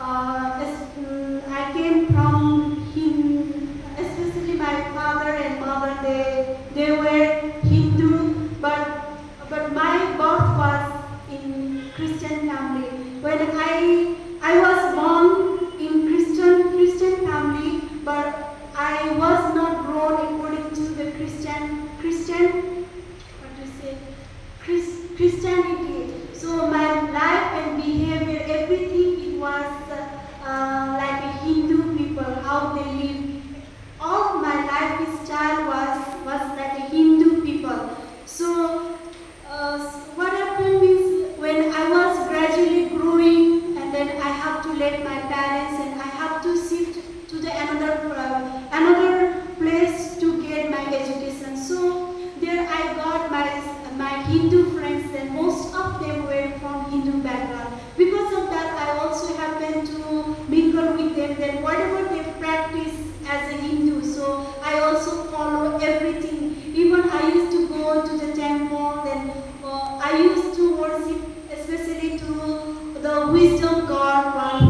I came from him, especially my father and mother. They were Hindu, but my birth was in Christian family. When I was born in Christian family, but I was not grown according to the Christian what to say Christianity. So my life and behavior, everything, it was like a Hindu people, how they live. All my lifestyle was like a Hindu people. So what happened is when I was gradually growing, and then I have to let my parents and I have to shift to the another place to get my education. So there I got my Hindu friends, and most of them were from Hindu background. Because of that, I also happened to mingle with them. Then whatever they practice as a Hindu, so I also follow everything. Even I used to go to the temple, then I used to worship, especially to the wisdom God, one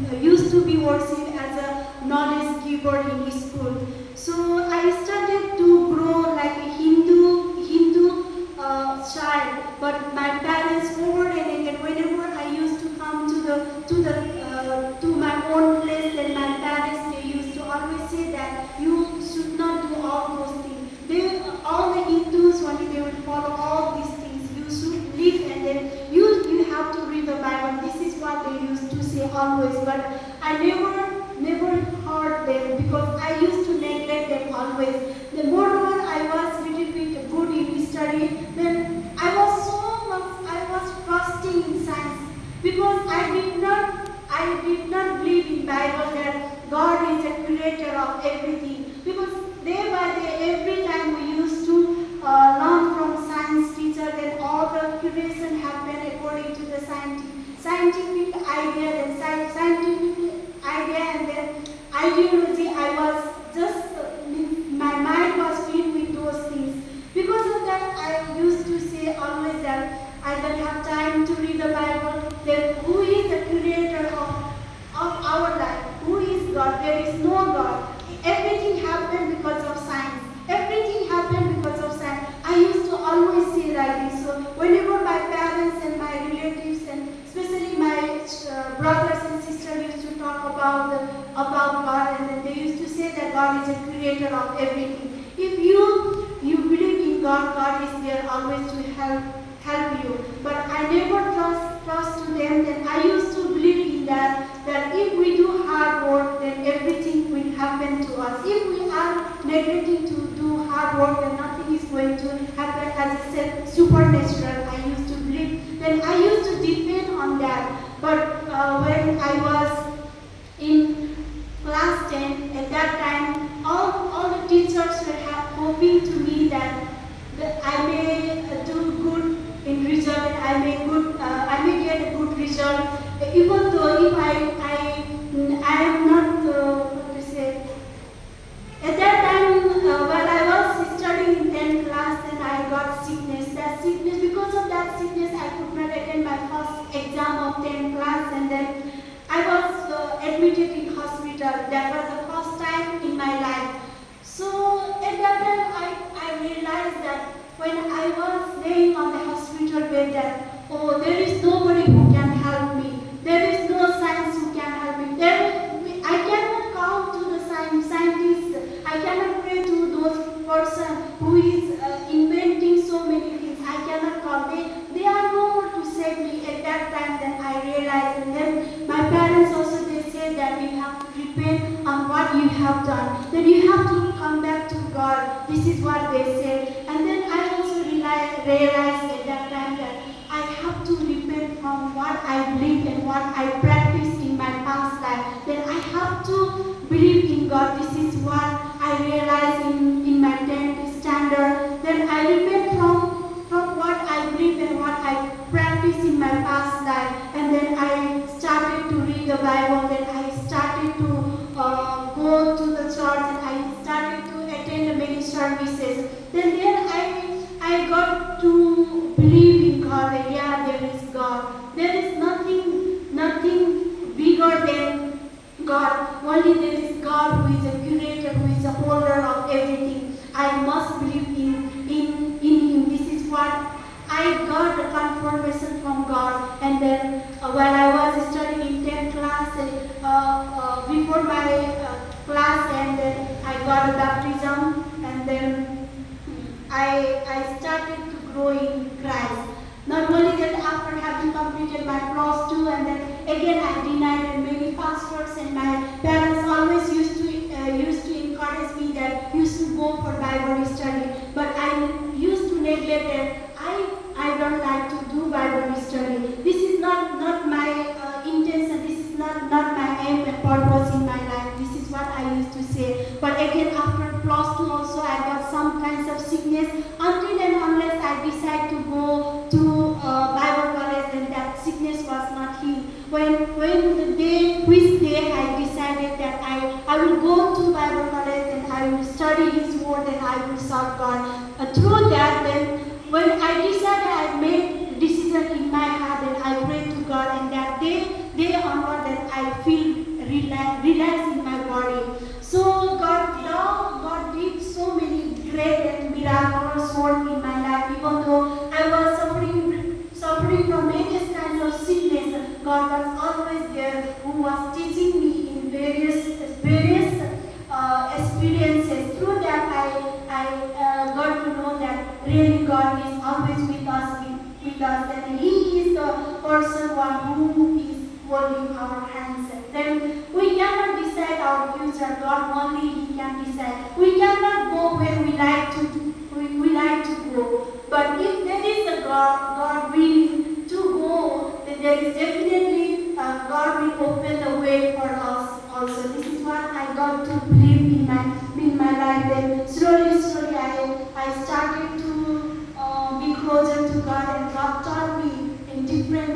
who used to be worshipped as a knowledge giver in school. So I started to grow like a Hindu child. But my parents over and again, whenever I used to come to my own place, then my parents, they used to always say that you should not do all those things. All the Hindus only, they will follow all these things. You should live, and then you have to read the Bible. This is what they used to say always. But I never heard them, because I used to neglect them always. The moreover I was little bit good in study, then I was trusting in science, because I did not believe in Bible that God is a creator of everything. Because day by day, every time we used to learn from science teacher, then all the creation happened according to the scientific idea, and scientific idea, and then ideology. I was just my mind was filled with those things. Because of that, I used to say always that I don't have time to read the Bible. Then who is the creator of our life? Who is God? There is no God. Everything happened because of science. Everything happened because of science. I used to always say like this. So whenever my parents and my relatives, and especially my brothers and sisters, used to talk about God, and then they used to say that God is a creator of everything. If you believe in God, God is there always to help you. But I never trust to them. Then I used to believe in that if we do hard work, then everything will happen to us. If we are neglecting to do hard work, then nothing is going to happen. As I said, supernatural, I used to believe. Then I used to depend on that. But when I was in class 10, at that time, all the teachers were hoping to me that I may do good in result, and I may get a good result, even though if I am not what to say. At that time, while I was studying in 10th class, then I got sickness. That sickness, because of that sickness, I could not attend my first exam of 10th class, and then I was admitted in hospital. That was the first time in my life. So at that time, I realized that when I was laying on the hospital bed, that there is nobody who can help me. There is no science who can help me. I cannot come to the scientists. I cannot pray to those person who is inventing so many things. I cannot call. They are no more to save me. At that time, then I realized, and then my parents also, they said that you have to repent on what you have done. Then you have to come back to God. This is what they said. And then I also realized at that time that I have to repent from what I believe and what I practiced in my past life. Then I have to believe in God. This is what I realized in my 10th standard. Then I repent from what I believe and what I practiced in my past life. And then I started to read the Bible. Then I started to go to the church, and I started to attend many services. Then I got to believe in God. Yeah, there is God. There is nothing bigger only there is God who is a curator, who is a holder of everything. I must believe in Him. This is what I got the confirmation from God. And then while I was studying in 10th class, before my class, and then I got a baptism, and then I started to grow in Christ. Not only that, after having completed my plus 2, and then again I denied, and many pastors and my parents always used to encourage me that you should go for Bible study. But I used to neglect it. I don't like to do Bible study. This is not my intention. This is not my aim and purpose in my life. This is what I used to say. But again, after plus 2 also, I got some kinds of sickness. Until and unless I decide to go to Bible college, then that sickness was not healed. Which day I decided that I will go to Bible college and I will study His Word and I will serve God. Through that, then when I decided, I made decision in my heart and I prayed to God, and that day onward, that I feel relaxed in my body. So God did so many great and miraculous work in my life. Even though I was suffering from various kinds of sickness, God was always there, who was teaching me in various experiences. Through that, I got to know that really God is always with us, and He is the person one who is holding our hands. Then we cannot decide our future. God only He can decide. We cannot go where we like to go. But if there is a God willing to go, then there is definitely God will open the way for us also. This is what I got to believe in my life. Then slowly I started to be closer to God, and God taught me in different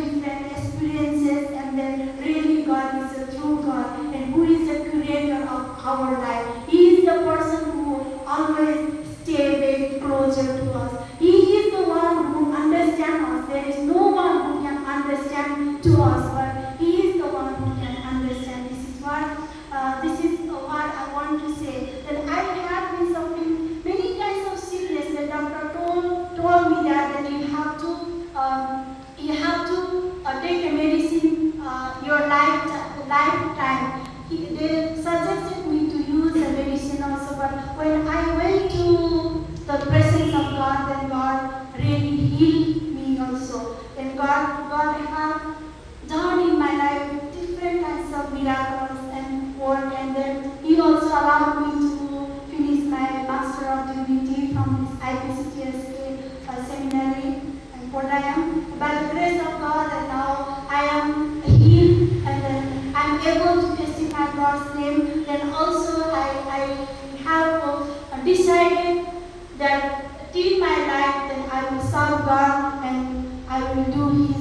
experiences, and then really God is a true God, and who is the creator of our life. He is the person who always stay very closer to us. He is the one who understands us. There is no one who can understand to us, but He is the one who can understand. This is what I want to say. That I have been suffering many kinds of sickness. The doctor told me that you have to take a medicine your lifetime. They suggested me to use a medicine also, but when I went to the presence of God, then God really healed me also. And God have done in my life different kinds of miracles and work, and then He also allowed me to finish my Master of Divinity from this IPCTS seminary in Kodayam. By the grace of God, and now I am healed, and then I am able to testify God's name. Then also I have decided that till my life, then I will serve God and I will do His